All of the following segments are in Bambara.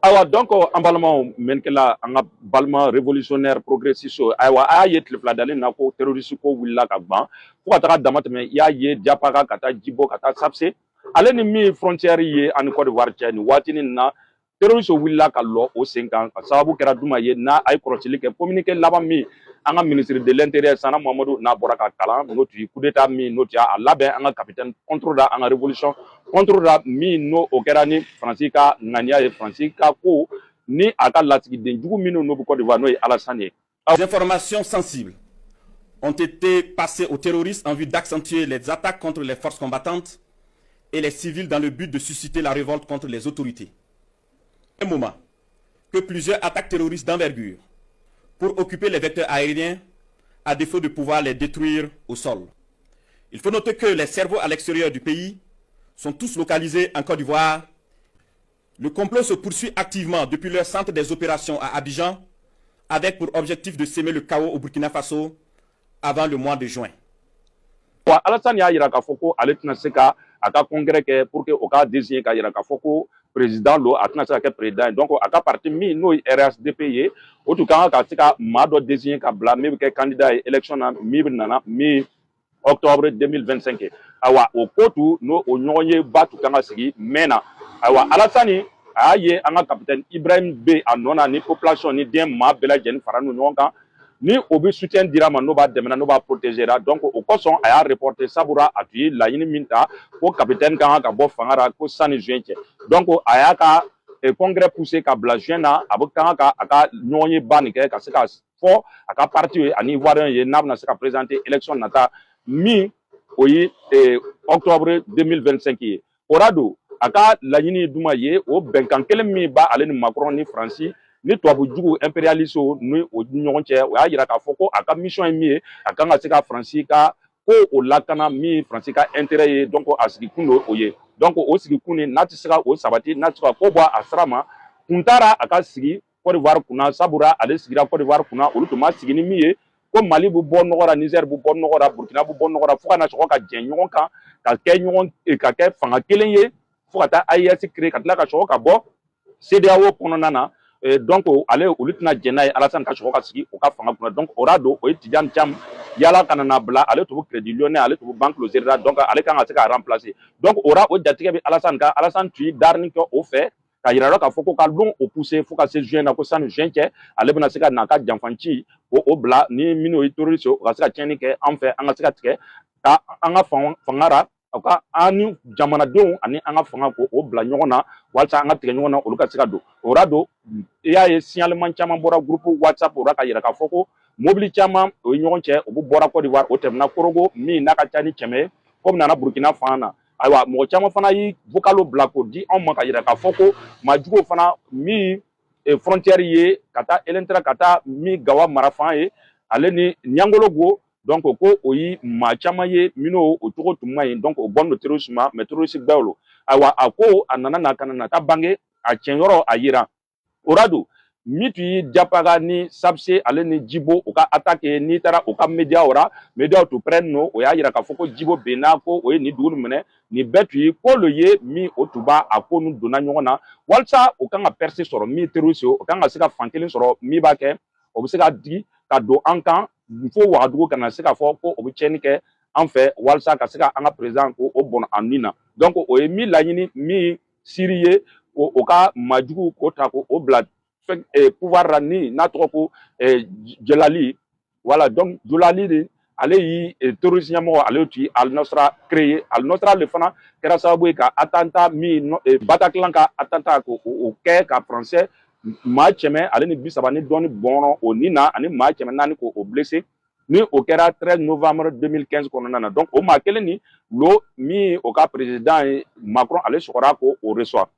awa donc an balimaw men kɛla an ka balima révolutionnaire progressiste ayiwa a y'a ye tile fila dalen na ko terroriste ko wulila ka ban fo ka taga dama tɛmɛ i y'a ye Diapaga ka taa Djibo ka taa Sapse ale ni min frontière ye ani Côte d'Ivoire cɛ nin waatinin na terroriste wulila ka lɔ o sen kan ka sababu kɛra duma ye n'a a ye kɔlɔsili kɛ communiqué laban min an ka ministre de l'intérieur Sana Mamadou n'a bɔra ka kalan n'o tun ye coup d'état min n'o tun y'a labɛn an ka capitaine contre la an ka révolution contre la min n'o o kɛra ni Faransi ka ŋaniya ye Faransi ka ko ni a ka lasigiden jugu minnu n'o bɛ Côte d'Ivoire n'o ye Alassane ye. Les informations sensibles ont été passées aux terroristes en vue d'accentuer les attaques contre les forces combattantes et les civils dans le but de susciter la révolte contre les autorités. Un moment que plusieurs attaques terroristes d'envergure pour occuper les vecteurs aériens à défaut de pouvoir les détruire au sol. Il faut noter que les cerveaux à l'extérieur du pays sont tous localisés en Côte d'Ivoire. Le complot se poursuit activement depuis leur centre des opérations à Abidjan avec pour objectif de semer le chaos au Burkina Faso avant le mois de juin. Alassane y'a yira k'a fɔ ko ale tɛna se ka a ka congrès kɛ pour que o ka désigner k'a yira k'a fɔ ko président lo a tɛna se ka kɛ président ye donc a ka parti min n'o ye RHDP ye o tun kan ka se ka maa dɔ désigner ka bila min bɛ kɛ candidat ye élection na min nana min octobre 2025 ye ayiwa o ko tun n'o o ɲɔgɔn ye ba tun kan ka sigi mɛn na ayiwa Alassane a y'a ye an ka capitaine Ibrahim bɛ a nɔ na ni population ni den maa bɛɛ lajɛlen fara n'u ɲɔgɔn kan ni o bɛ soutien dira ma n'o b'a dɛmɛ n'o b'a protéger donc o kosɔn a y'a reporter sabula a tun ye laɲini min ta ko capitaine kan ka bɔ fanga la ko sanni juin cɛ donc a y'a ka congrès poussé ka bila juin na a bɛ kan ka a ka ɲɔgɔn ye ba nin kɛ ka se ka fɔ a ka parti ye ani ivoirien ye n'a bɛna se ka présenter élection nata min o ye octobre 2025 ye o la don a ka laɲini ye jumɛn ye o bɛnkan kelen min b'a ale ni Macron ni Faransi ni tubabu jugu impérialiste ni o ɲɔgɔn cɛ o y'a yira k'a fɔ ko a ka mission ye min ye a kan ka se ka Faransi ka ko o lakana min Faransi ka intérêt ye donc a sigi kun do o ye donc o sigi kun ni n'a tɛ se ka o sabati n'a tɛ se ka ko bɔ a sira ma kun taara a ka sigi Côte d'Ivoire kunna sabula ale sigira Côte d'Ivoire kunna olu tun ma sigi ni min ye ko Mali bɛ bɔ nɔgɔ la Niger bɛ bɔ nɔgɔ la Burkina bɛ bɔ nɔgɔ la fo ka na sɔrɔ ka jɛn ɲɔgɔn kan ka kɛ fanga kelen ye fo ka taa AES créer ka tila ka sɔrɔ ka bɔ CEDEAO kɔnɔna na donc ale olu tɛna jɛn n'a ye Alassane ka sɔrɔ ka sigi o ka fanga kunna donc o la don o ye Tidiane Thiam yala kana na bila ale tun bɛ Crédit Lyonnais ale tun bɛ Banque Lozera donc ale kan ka se ka remplacer donc o la o jatigɛ bɛ Alassane kan Alassane tun ye darini kɛ o fɛ ka yira la k'a fɔ ko ka don o pousser fo ka se juin na ko sanni juin cɛ ale bɛna se ka n'a ka janfanci o bila ni minnu ye terroriste o ka se ka tiɲɛni kɛ an fɛ an ka se ka tigɛ ka an ka fanga ra u ka an ni jamanadenw ani an ka fanga ko o bila ɲɔgɔn na walasa an ka tigɛ ɲɔgɔn na olu ka se ka don o la don i y'a ye signalement caman bɔra groupe WhatsApp o la ka yira k'a fɔ ko mobili caman o ye ɲɔgɔn cɛ o bɛ bɔra Côte d'Ivoire o tɛmɛna Korogo min n'a ka ca ni kɛmɛ ye komi nana Burkina fan na ayiwa mɔgɔ caman fana y'i vocalo bila k'o di anw ma ka yira k'a fɔ ko maajuguw fana min frontière ye ka taa Elentra ka taa min Gawa mara fan ye ale ni Niangologo donc ko o ye maa caman ye minnu o cogo tun man ɲi donc o bɔn don terroriste ma mais terroriste bɛɛ lo ayiwa a ko a nana na ka na taa bange a tiɲɛyɔrɔ a yira o la don min tun ye Diapaga ni Sapse ale ni Djibo o ka attaque n'i taara o ka média o ra média tun prenne no o y'a yira k'a fɔ ko Djibo benna ko o ye nin dugu nin minɛ nin bɛɛ tun ye ko lo ye min o tun b'a a ko nun donna ɲɔgɔn na walasa o kan ka percée sɔrɔ min terroriste o kan ka se ka fan kelen sɔrɔ min b'a kɛ o bɛ se ka digi ka don an kan fo Wagadugu kana se k'a fɔ ko o bɛ tiɲɛni kɛ an fɛ walasa ka se ka an ka président ko o bɔn a nin na donc o ye min laɲini min siri ye o ka maajugu k'o ta ko o bila pouvoir la ni n'a tɔgɔ ko Jalali voilà donc Jalali de ale yi terroriste ɲɛmɔgɔ ale tun ye Al Nosra créé Al Nosra le fana kɛra sababu ye ka attentat min Bataclan ka attentat ko o kɛ ka français maa kɛmɛ ale ni 30 ni dɔɔni bɔnɔ o nin na ani maa kɛmɛ 4 ko o blessé ni o kɛra 13 novembre 2015 kɔnɔna na donc o maa kelen ni lo min o ka président ye Macron ale sɔgɔra ko o reçoit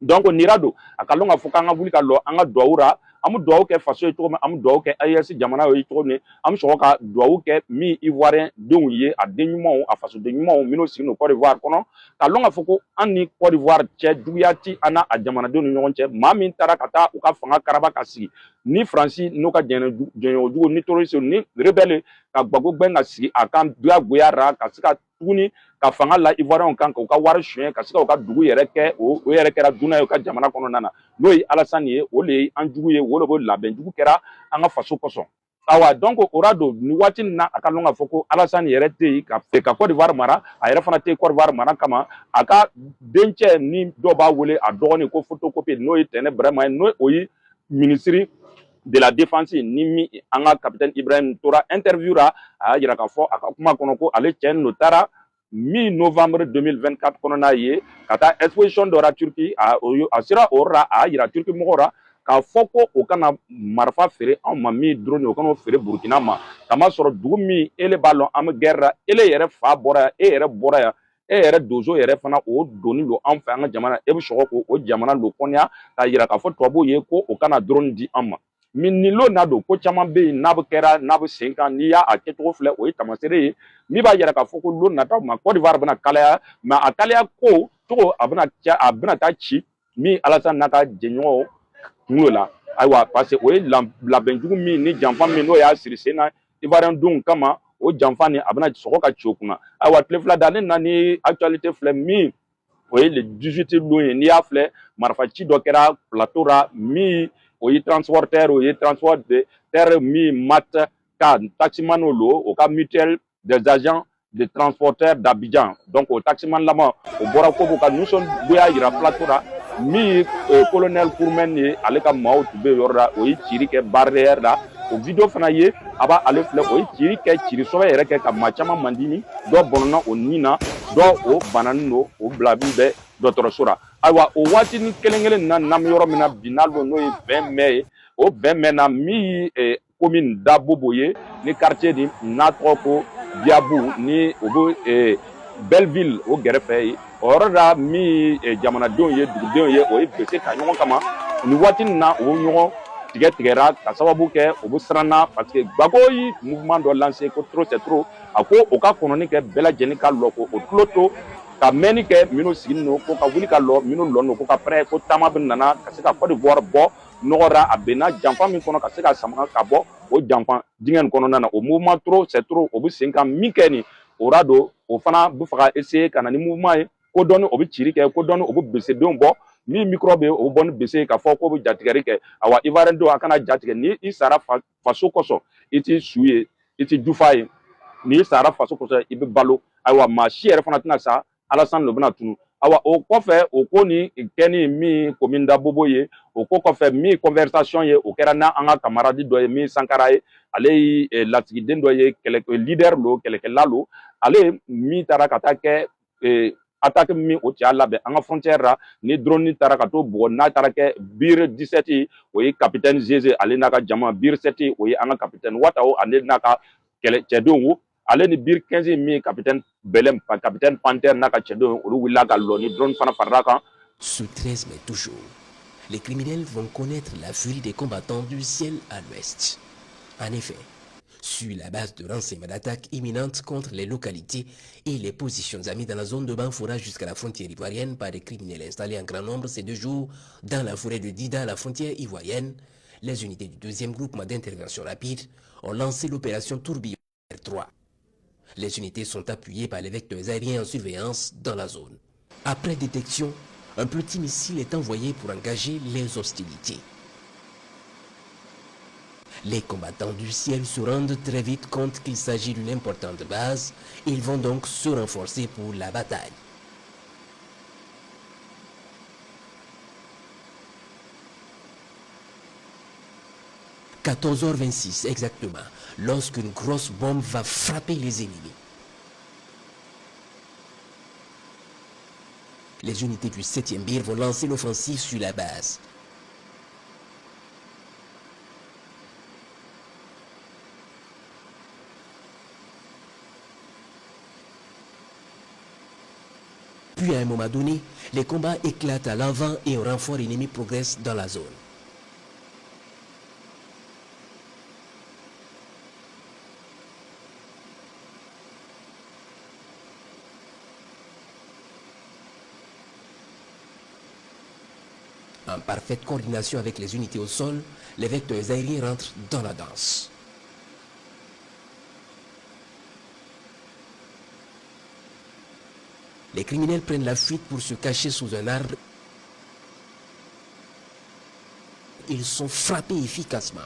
donc nira don a ka lɔn k'a fɔ k'an ka wuli ka lɔ an ka duwawu ra an bɛ duwawu kɛ faso ye cogo min an bɛ duwawu kɛ AES jamana ye cogo min an bɛ sɔrɔ ka duwawu kɛ min ivoirien denw ye a den ɲumanw a fasoden ɲumanw minnu sigilen Côte d'Ivoire kɔnɔ ka lɔn k'a fɔ ko an ni Côte d'Ivoire cɛ juguya ti an n'a a jamanadenw ni ɲɔgɔn cɛ maa min taara ka taa u ka fanga karaba ka sigi ni Faransi n'o ka jɛɲɔgɔnjugu ni terroriste ni rebelle ka gbago gbɛn ka sigi a kan diyagoya ra ka se ka tuguni ka fanga la Ivoirien kan ka wari suɲɛ ka se ka dugu yɛrɛ kɛ o yɛrɛ kɛra dunan ye ka jamana kɔnɔna na n'o ye Alassane ye o le ye an jugu ye o le ko labɛnjugu kɛra an ka faso kɔsɔn awa donc o ra don ni waati na a ka lɔn k'a fɔ ko Alassane yɛrɛ tɛ yen ka Côte d'Ivoire mara a yɛrɛ fana tɛ Côte d'Ivoire mara kama a ka dencɛ ni dɔ b'a wele a dɔgɔnin ko photocopie n'o ye Tɛnɛ Burama ye n'o o ye ministre de la défense ni min an ka capitaine Ibrahim tora interview ra a y'a jira k'a fɔ a ka kuma kɔnɔ ko ale cɛ n'o taara mi-novembre 2024 kɔnɔna ye ka taa exposition dɔ la Turki a sera o yɔrɔ la a y'a jira Turki mɔgɔw ra k'a fɔ ko o kana marifa feere anw ma min drone o kana o feere Burkina ma kamasɔrɔ dugu min ele b'a lɔn an bɛ guerre la ele yɛrɛ fa bɔra yan e yɛrɛ bɔra yan e yɛrɛ donso yɛrɛ fana o donni don an fɛ an ka jamana e bɛ sɔgɔ ko o jamana lo kɔnɔya k'a yira k'a fɔ tubabuw ye ko o kana drone di an ma nin lo n'a don ko caman bɛ yen n'a bɛ kɛra n'a bɛ sen kan n'i y'a kɛcogo filɛ o ye tamasere ye min b'a yira k'a fɔ ko lo nataw ma Côte d'Ivoire bɛna kalaya mais a kalaya ko cogo a bɛna taa ci min Alassane n'a ka jɛɲɔgɔnw kunkolo la ayiwa parce que o ye labɛnjugu min ni janfa min n'o y'a siri sen na Ivoirien denw kama o janfa ni a bɛna sɔgɔ ka ci o kunna ayiwa tile fila da ne na ni actualité filɛ min o ye le 18 lo ye n'i y'a filɛ marifa ci dɔ kɛra plateau ra min o ye transporteur o ye transport de terre min mat ka taximan lo o ka mutuelle des agents de transporteurs d'Abidjan donc o taximan lama o bɔra ko ka nisɔngoya yira plateau ra min colonel Kourmen ye ale ka maaw tun bɛ yɔrɔ la o ye ciri kɛ barrière la o video fana ye a b'a ale filɛ o ye ciri kɛ ciri sɔbɛ yɛrɛ kɛ ka maa caman man dimi dɔ bɔnna o nin na dɔ o bananen don o bila bɛ dɔgɔtɔrɔso la ayiwa o waatinin kelen na n'an bɛ yɔrɔ min na bi n'a don n'o ye 20 mai ye o 20 mai na min ye commune Dabobo ye ni quartier di n'a tɔgɔ ko Diabou ni o bɛ Belleville o kɛrɛfɛ ye o yɔrɔ la min jamanadenw ye dugudenw ye o ye bese ta ɲɔgɔn kama ni waati na o ɲɔgɔn tigɛra ka sababu kɛ o bɛ siranna parce que Gbagbo ye mouvement dɔ lancé ko trop c'est trop a ko o ka kɔnɔni kɛ bɛɛ lajɛlen ka lɔ ko o tulo to ka mɛnni kɛ minnu sigilen don ko ka wuli ka lɔ minnu lɔ don ko ka pɛrɛn ko taama bɛ nana ka se ka Côte d'Ivoire bɔ nɔgɔra a benna janfa min kɔnɔ ka se ka sama ka bɔ o janfa dingɛ nin kɔnɔna na o mouvement trop c'est trop o bɛ sen kan min kɛ nin o ra don o fana bɛ fɛ ka essayer ka na ni mouvement ye ko dɔɔni o bɛ ciri kɛ ko dɔɔni o bɛ besedenw bɔ min micro bɛ o bɔ ni bese ye k'a fɔ k'o bɛ jatigɛli kɛ awa Ivoirien denw a kana jatigɛ ni i sara faso kɔsɔn i tɛ su ye i tɛ dufa ye n'i sara faso kɔsɔn i bɛ balo ayiwa maa si yɛrɛ fana tɛna sa Alassane lo bɛna tunu awa o kɔfɛ o ko ni kɛni min commune Dabobo ye o ko kɔfɛ min conversation ye o kɛra n'an ka camarade dɔ ye min Sankara ye ale ye lasigiden dɔ ye leader lo kɛlɛkɛla lo ale min taara ka taa kɛ attaque min o cɛ y'a labɛn an ka frontière ra ni drone taara ka to bugɔ n'a taara kɛ Bir 17 o ye capitaine Zeze ale n'a ka jama Bir 7 o ye an ka capitaine Watawo ale n'a ka cɛdenw ale ni Bir 15 min capitaine Belem capitaine Panther n'a ka cɛdenw olu wulila ka lɔ ni drone fana farala kan. Sous 13 mai toujours, les criminels vont connaître la furie des combattants du ciel à l'ouest. En effet, sur la base de renseignements d'attaques imminentes contre les localités et les positions amies dans la zone de Banfoura jusqu'à la frontière ivoirienne par des criminels installés en grand nombre ces 2 jours dans la forêt de Dida à la frontière ivoirienne, les unités du 2e groupement d'intervention rapide ont lancé l'opération Tourbillon R3. Les unités sont appuyées par les vecteurs aériens en surveillance dans la zone. Après détection, un petit missile est envoyé pour engager les hostilités. Les combattants du ciel se rendent très vite compte qu'il s'agit d'une importante base et ils vont donc se renforcer pour la bataille. « 14h26 exactement, lorsqu'une grosse bombe va frapper les ennemis. Les unités du 7e BIR vont lancer l'offensive sur la base. Puis à un moment donné, les combats éclatent à l'avant et un renfort ennemi progresse dans la zone. En parfaite coordination avec les unités au sol, les vecteurs aériens rentrent dans la danse. Les criminels prennent la fuite pour se cacher sous un arbre. Ils sont frappés efficacement.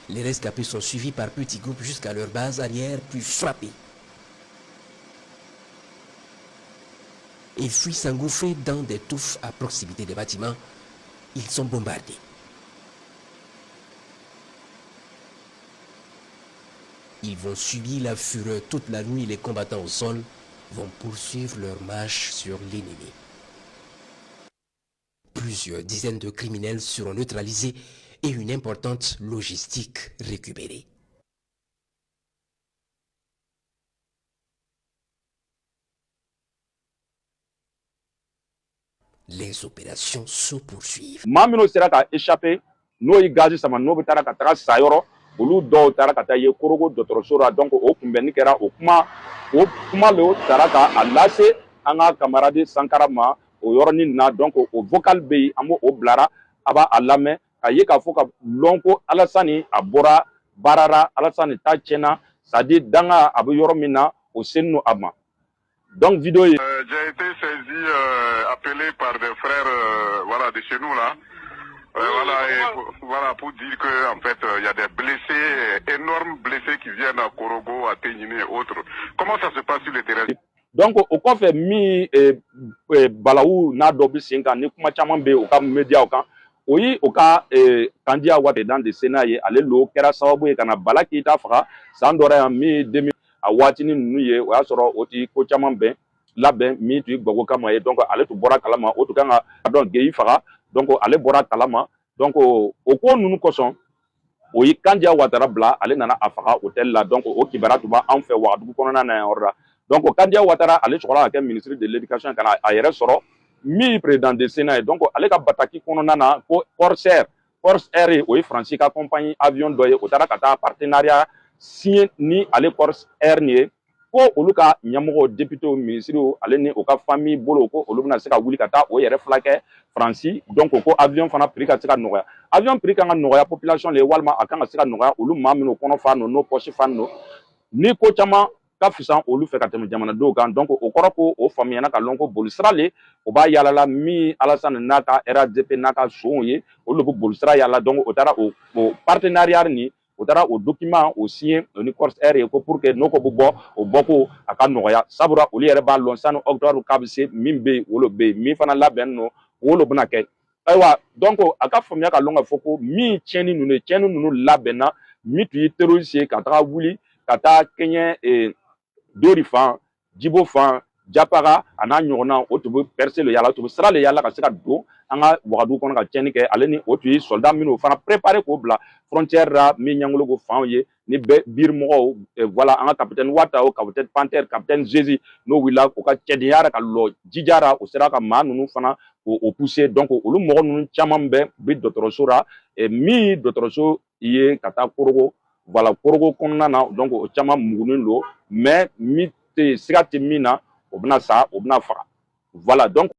Les rescapés sont suivis par petits groupes jusqu'à leur base arrière, puis frappés. Ils fuient s'engouffrer dans des touffes à proximité des bâtiments. Ils sont bombardés. Ils vont subir la fureur toute la nuit. Les combattants au sol vont poursuivre leur marche sur l'ennemi. Plusieurs dizaines de criminels seront neutralisés et une importante logistique récupérée. Les opérations se poursuivent. Mamino sera ka échappé, no yi gazi sama no bitara ka taga sayoro, olu do tara ka ta ye korogo dotorosora donc o kumbeni kera o kuma le tara ka alase anga camarade Sankara ma o yoroni na donc o vocal be amo o blara aba alame ka ye ka foka lonko Alassane abora barara Alassane ta chena sadi danga abu yoromina o senno ama. Donc vidéo j'ai été saisi, appelé par des frères voilà, de chez nous là. Voilà, pour dire que en fait il y a des blessés, énormes blessés qui viennent à Korogo, à Ténimé et autres. Comment ça se passe sur le terrain? Donc au quoi fait mi balaou na dobi singa ni kuma chaman be o ka media o kan oyi o ka kandia wa dans de Sénat ale lo kera sababu e kana bala ki ta faga sandora mi 2000 a watini nunu ye o ya soro o ti ko chaman ben labɛn min tun ye Gbagbo kama ye donc ale tun bɔra kalama o tun kan ka donc geyi faga donc ale bɔra kalama donc o ko ninnu kosɔn o ye Kandiya Watara bila ale nana a faga hôtel la donc o kibaruya tun b'an fɛ Wagadugu kɔnɔna na yan yɔrɔ la donc Kandiya Watara ale sɔrɔla ka kɛ ministre de l'éducation kana a yɛrɛ sɔrɔ min président de Sénat ye donc ale ka bataki kɔnɔna na ko Corsair ye o ye Faransi ka compagnie avion dɔ ye o taara ka taa partenariat signé ni ale Corsair ni ye ko olu ka ɲɛmɔgɔ député ministre ale ni o ka famille bolo ko olu bɛna se ka wuli ka taa o yɛrɛ fila kɛ Faransi donc ko avion fana prix ka se ka nɔgɔya avion prix kan ka nɔgɔya population le walima a kan ka se ka nɔgɔya olu maa minnu kɔnɔ fa n'o poche fa n'o ni ko caman ka fisa olu fɛ ka tɛmɛ jamanadenw kan donc o kɔrɔ ko o faamuyana ka lɔn ko bolisira le o b'a yalala min Alassane n'a ka RADP n'a ka sonw ye olu de bɛ bolisira yala donc o taara o partenariat ni o taara o document o signé ni Corsair ye ko pour que n'o ko bɛ bɔ o bɔko a ka nɔgɔya sabula olu yɛrɛ b'a lɔn sani octobre k'a bɛ se min bɛ yen wolo bɛ yen min fana labɛnnen no wolo bɛna kɛ ayiwa donc a ka faamuya ka lɔn ka fɔ ko min tiɲɛni ninnu labɛnna min tun ye terroriste ye ka taga wuli ka taa kɛɲɛ Dori fan Djibo fan Diapara a n'a ɲɔgɔnna o tun bɛ percer le yala o tun bɛ sira le yala ka se ka don an ka Wagadugu kɔnɔ ka tiɲɛni kɛ ale ni o tun ye soldat minnu fana préparé k'o bila frontière la min ɲɛngolo ko fanw ye ni bɛɛ birimɔgɔw voilà an ka capitaine Wata o capitaine Panter capitaine Jési n'o wulila o ka cɛdenya ka lɔ jijara o sera ka maa ninnu fana o pousser donc olu mɔgɔ ninnu caman bɛ bi dɔgɔtɔrɔso la min dɔgɔtɔrɔso ye ka taa Korogo voilà Korogo kɔnɔna na donc o caman mugunen don mais min tɛ siga tɛ min na o bɛna sa o bɛna faga voilà donc